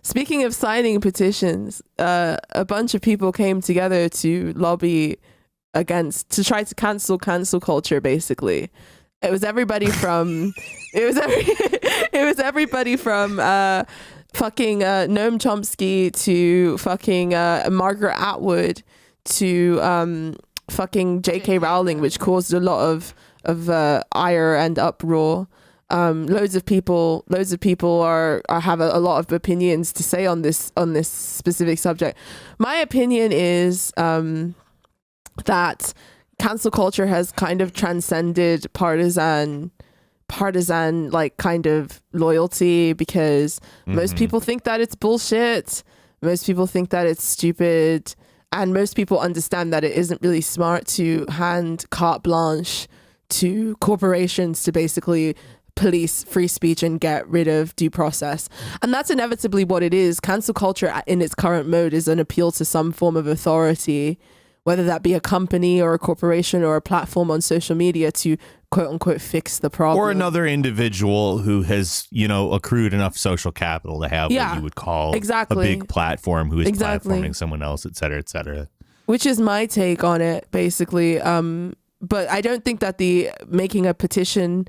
Speaking of signing petitions, a bunch of people came together to lobby to try to cancel culture. Basically, it was everybody from it was everybody from fucking Noam Chomsky to fucking Margaret Atwood to fucking J.K. Rowling, which caused a lot of ire and uproar. Loads of people have a lot of opinions to say on this specific subject. My opinion is that cancel culture has kind of transcended partisan like kind of loyalty, because most people think that it's bullshit. Most people think that it's stupid, and most people understand that it isn't really smart to hand carte blanche to corporations to basically police free speech and get rid of due process. And that's inevitably what it is. Cancel culture in its current mode is an appeal to some form of authority, whether that be a company or a corporation or a platform on social media, to quote unquote fix the problem. Or another individual who has, accrued enough social capital to have what you would call a big platform, who is platforming someone else, et cetera, et cetera. Which is my take on it, basically. But I don't think that the making a petition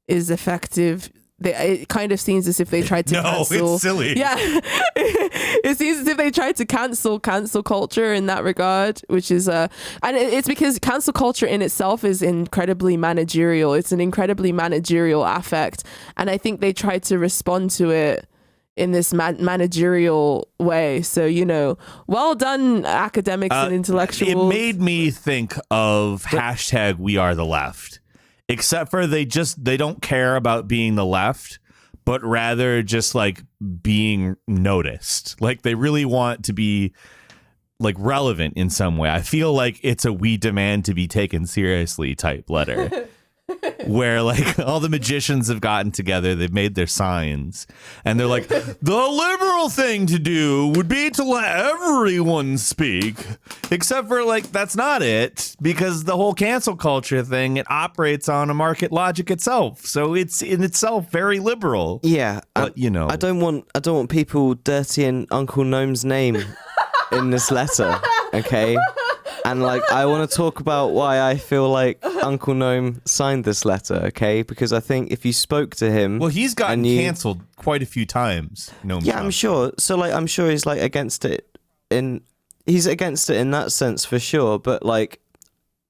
is effective. It kind of seems as if they tried to cancel. No, it's silly. Yeah. It seems as if they tried to cancel culture in that regard, which is and it's because cancel culture in itself is incredibly managerial. It's an incredibly managerial affect, and I think they tried to respond to it in this managerial way. So, well done, academics and intellectuals. It made me think of hashtag We Are the Left. Except for they don't care about being the left, but rather just like being noticed. Like they really want to be like relevant in some way. I feel like it's a "we demand to be taken seriously" type letter. Where like all the magicians have gotten together, they've made their signs, and they're like, the liberal thing to do would be to let everyone speak, except for like that's not it, because the whole cancel culture thing, it operates on a market logic itself, so it's in itself very liberal. Yeah, but I don't want people dirtying Uncle Noam's name in this letter, okay? And like, I want to talk about why I feel like Uncle Noam signed this letter, okay? Because I think if you spoke to him, well, he's gotten cancelled quite a few times. Yeah, I'm sure. So like, I'm sure he's like against it. He's against it in that sense for sure. But like,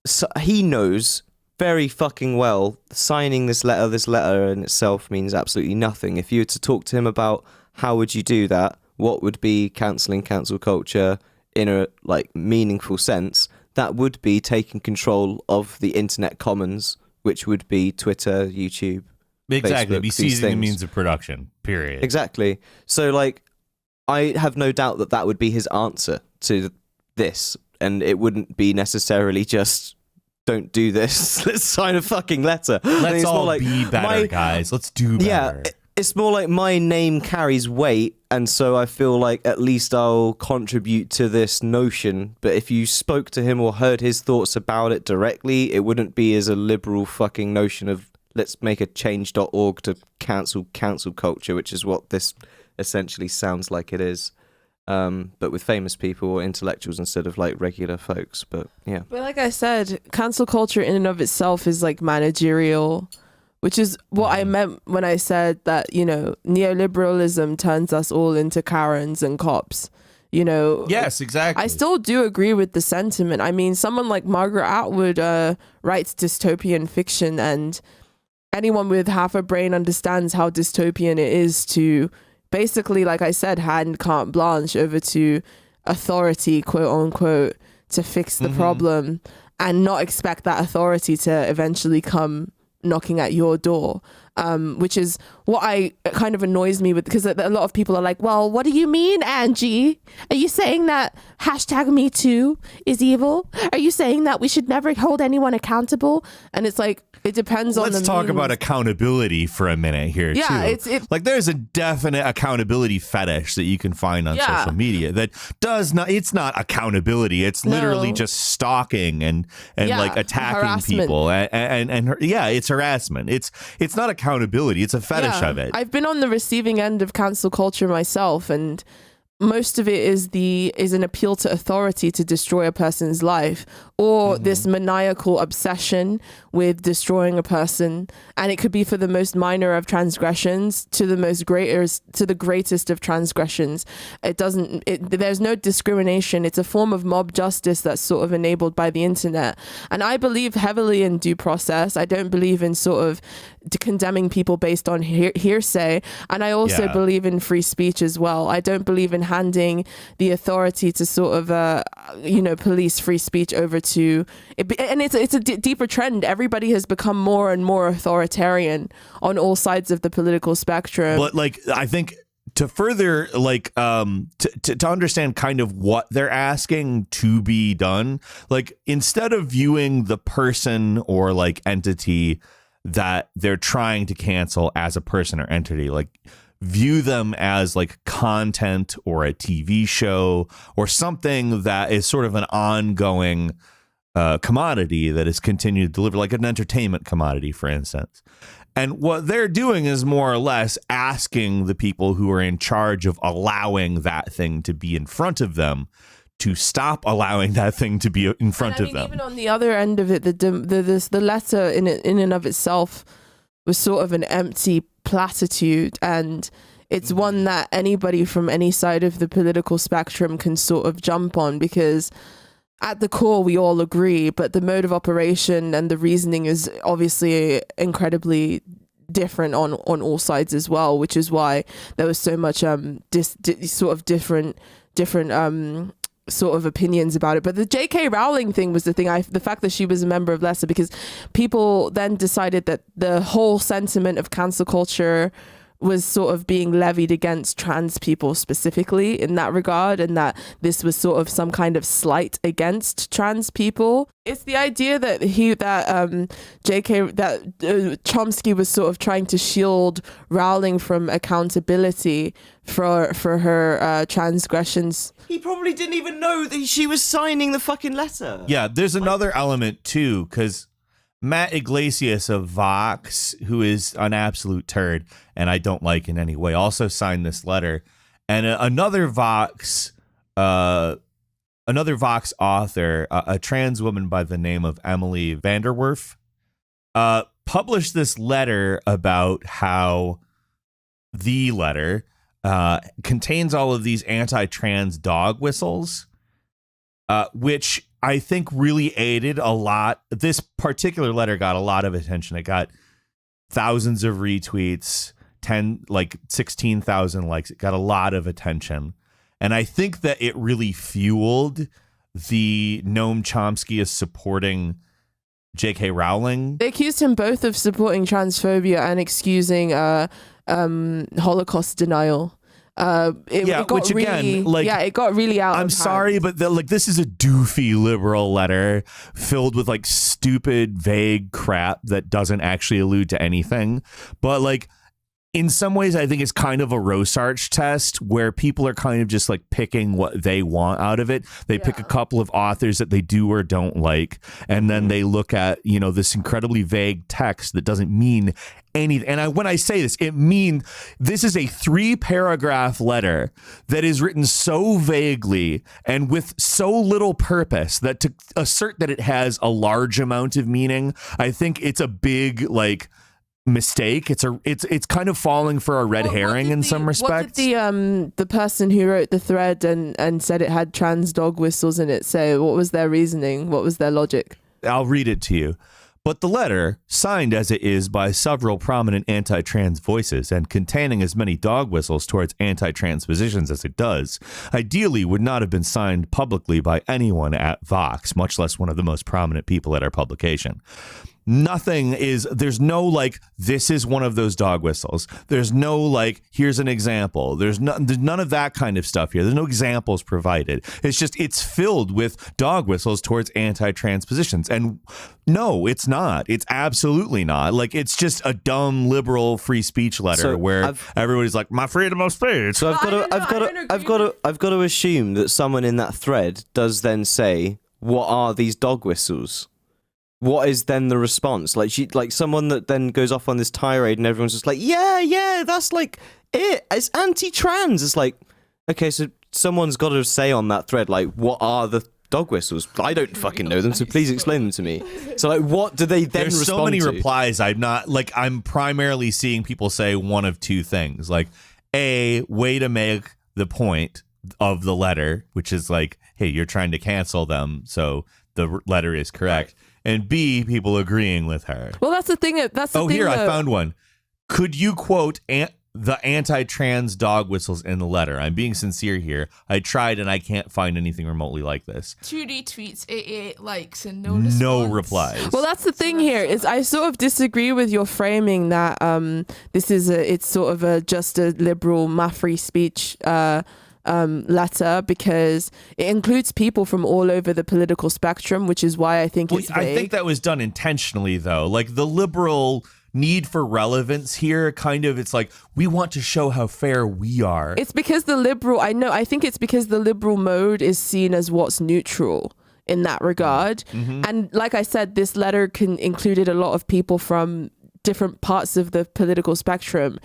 so he knows very fucking well signing this letter in itself means absolutely nothing. If you were to talk to him about how would you do that, what would be cancelling cancel culture in a like meaningful sense, that would be taking control of the internet commons, which would be Twitter, YouTube, exactly, Facebook, be seizing the means of production, period. Exactly. So like, I have no doubt that would be his answer to this, and it wouldn't be necessarily just don't do this, let's sign a fucking letter. Let's all be better, guys. Let's do better. Yeah, it's more like my name carries weight, and so I feel like at least I'll contribute to this notion. But if you spoke to him or heard his thoughts about it directly, it wouldn't be as a liberal fucking notion of let's make a change.org to cancel culture, which is what this essentially sounds like it is. But with famous people or intellectuals instead of like regular folks. But yeah. But like I said, cancel culture in and of itself is like managerial, which is what I meant when I said that, neoliberalism turns us all into Karens and cops. Yes, exactly. I still do agree with the sentiment. I mean, someone like Margaret Atwood writes dystopian fiction, and anyone with half a brain understands how dystopian it is to basically, like I said, hand carte blanche over to authority, quote unquote, to fix the problem, and not expect that authority to eventually come knocking at your door, which is what kind of annoys me with, because a lot of people are like, well, what do you mean, Angie? Are you saying that #MeToo is evil? Are you saying that we should never hold anyone accountable? And it's like, it depends on the Let's talk about accountability for a minute here, too. It's like, there's a definite accountability fetish that you can find on social media that does not, it's not accountability. It's literally just stalking and like attacking harassment. people. And it's harassment. It's not accountability. It's a fetish of it. I've been on the receiving end of cancel culture myself, and most of it is an appeal to authority to destroy a person's life, or this maniacal obsession with destroying a person. And it could be for the most minor of transgressions to the greatest of transgressions. There's no discrimination. It's a form of mob justice that's sort of enabled by the internet. And I believe heavily in due process. I don't believe in sort of condemning people based on hearsay. And I also believe in free speech as well. I don't believe in handing the authority to sort of police free speech over to it. And it's a deeper trend. Everybody has become more and more authoritarian on all sides of the political spectrum. But like, I think to further like to understand kind of what they're asking to be done, like instead of viewing the person or like entity that they're trying to cancel as a person or entity, like view them as like content or a TV show or something that is sort of an ongoing commodity that is continued to deliver, like an entertainment commodity, for instance. And what they're doing is more or less asking the people who are in charge of allowing that thing to be in front of them to stop allowing that thing to be in front of them. Even on the other end of it, the letter in and of itself was sort of an empty platitude, and it's one that anybody from any side of the political spectrum can sort of jump on, because at the core we all agree, but the mode of operation and the reasoning is obviously incredibly different on all sides as well, which is why there was so much different sort of opinions about it. But the J.K. Rowling thing was the thing, the fact that she was a member of Leicester, because people then decided that the whole sentiment of cancel culture was sort of being levied against trans people specifically in that regard, and that this was sort of some kind of slight against trans people. It's the idea that Chomsky was sort of trying to shield Rowling from accountability for her transgressions. He probably didn't even know that she was signing the fucking letter. Yeah, there's another element too, because Matt Iglesias of Vox, who is an absolute turd and I don't like in any way, also signed this letter. And another Vox author, a trans woman by the name of Emily Vanderwerf, published this letter about how the letter contains all of these anti-trans dog whistles, which I think really aided a lot. This particular letter got a lot of attention. It got thousands of retweets, 16,000 likes. It got a lot of attention. And I think that it really fueled the Noam Chomsky as supporting J.K. Rowling. They accused him both of supporting transphobia and excusing Holocaust denial. It got really out. I'm sorry, but this is a doofy liberal letter filled with like stupid, vague crap that doesn't actually allude to anything. But like, in some ways, I think it's kind of a Rorschach test where people are kind of just like picking what they want out of it. They pick a couple of authors that they do or don't like, and then they look at, this incredibly vague text that doesn't mean anything. And when I say this, this is a 3-paragraph letter that is written so vaguely and with so little purpose that to assert that it has a large amount of meaning, I think it's a big mistake. It's kind of falling for a red herring in some respects. What did the person who wrote the thread and said it had trans dog whistles in it say? What was their reasoning? What was their logic? I'll read it to you. But the letter, signed as it is by several prominent anti-trans voices and containing as many dog whistles towards anti-trans positions as it does, ideally would not have been signed publicly by anyone at Vox, much less one of the most prominent people at our publication. There's no this is one of those dog whistles. There's no here's an example. There's none of that kind of stuff here. There's no examples provided. It's filled with dog whistles towards anti-trans positions. And no, it's not. It's absolutely not. It's just a dumb liberal free speech letter where everybody's like, my freedom of speech. So I've got to assume that someone in that thread does then say, what are these dog whistles? what is then the response? Like someone that then goes off on this tirade and everyone's just like, yeah, that's like it. It's anti-trans. It's like, okay, so someone's got to say on that thread, like, what are the dog whistles? I don't fucking know them, so please explain them to me. So like, what do they then There's respond so many to? replies. I'm primarily seeing people say one of two things. Like, A, way to make the point of the letter, which is like, hey, you're trying to cancel them, so the letter is correct. Right. And B, people agreeing with her. Well, that's the thing. Here, I found one. Could you quote the anti-trans dog whistles in the letter? I'm being sincere here. I tried and I can't find anything remotely like this. 2 retweets, 88 likes, and no response. No replies. Well, that's the thing here is I sort of disagree with your framing that this is it's sort of just a liberal free speech letter, because it includes people from all over the political spectrum, which is why I think it's vague. I think that was done intentionally, though. Like, the liberal need for relevance here, kind of, it's like, we want to show how fair we are. It's because I think it's because the liberal mode is seen as what's neutral in that regard. Mm-hmm. And like I said, this letter included a lot of people from different parts of the political spectrum.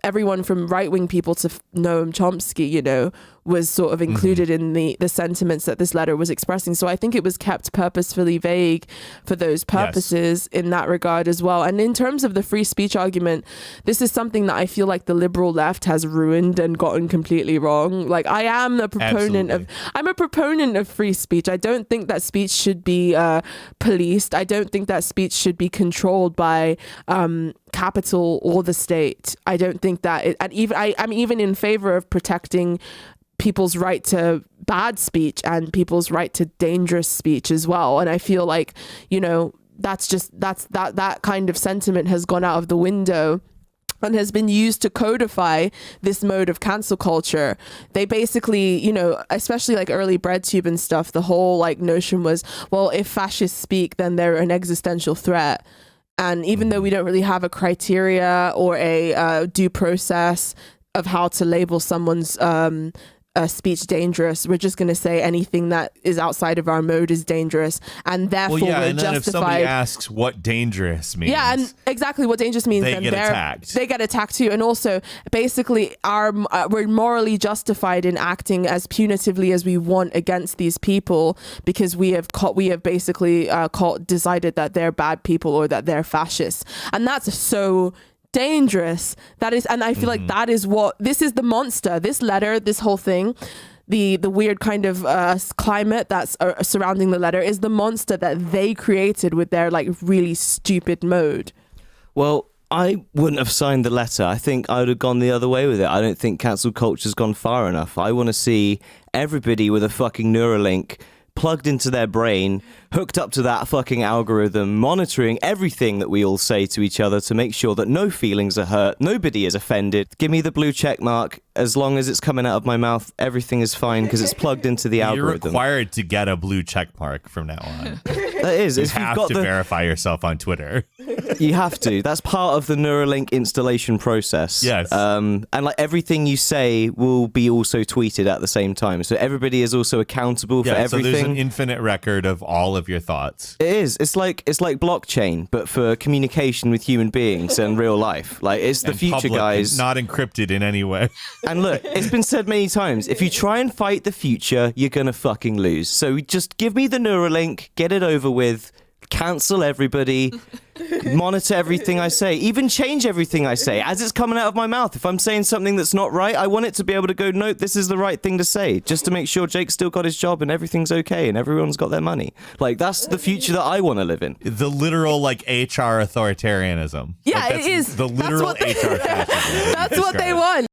Everyone from right-wing people to Noam Chomsky, was sort of included in the sentiments that this letter was expressing. So I think it was kept purposefully vague for those purposes in that regard as well. And in terms of the free speech argument, this is something that I feel like the liberal left has ruined and gotten completely wrong. Like, I am a proponent of free speech. I don't think that speech should be policed. I don't think that speech should be controlled by capital or the state. I don't think that I'm even in favor of protecting people's right to bad speech and people's right to dangerous speech as well. And I feel like, that kind of sentiment has gone out of the window and has been used to codify this mode of cancel culture. They basically, especially like early BreadTube and stuff, the whole like notion was, well, if fascists speak, then they're an existential threat. And even though we don't really have a criteria or a due process of how to label someone's speech dangerous, we're just going to say anything that is outside of our mode is dangerous, and therefore we're and then justified. If somebody asks what dangerous means, and exactly what dangerous means, they get attacked. They get attacked too, and also basically we're morally justified in acting as punitively as we want against these people because we have basically decided that they're bad people or that they're fascists, and that's so dangerous. That is, and I feel like that is what this is. The monster, this letter, this whole thing, the weird kind of climate that's surrounding the letter is the monster that they created with their like really stupid mode. Well, I wouldn't have signed the letter. I think I would have gone the other way with it. I don't think cancel culture's gone far enough. I want to see everybody with a fucking Neuralink plugged into their brain, hooked up to that fucking algorithm, monitoring everything that we all say to each other to make sure that no feelings are hurt, nobody is offended. Give me the blue check mark. As long as it's coming out of my mouth, everything is fine because it's plugged into the algorithm. You're required to get a blue check mark from now on. That is. You have to verify yourself on Twitter. You have to. That's part of the Neuralink installation process. Yes. And like everything you say will be also tweeted at the same time. So everybody is also accountable for everything. So there's an infinite record of all of your thoughts. It is. It's like blockchain, but for communication with human beings and real life. Like, it's the future, public, guys. Not encrypted in any way. And look, it's been said many times, if you try and fight the future, you're gonna fucking lose. So just give me the Neuralink, get it over with, cancel everybody, monitor everything I say, even change everything I say as it's coming out of my mouth. If I'm saying something that's not right, I want it to be able to go, no, this is the right thing to say, just to make sure Jake's still got his job and everything's okay and everyone's got their money. Like, that's the future that I want to live in. The literal, like, HR authoritarianism. Yeah, like, it is. The literal HR fascism. That's what they want.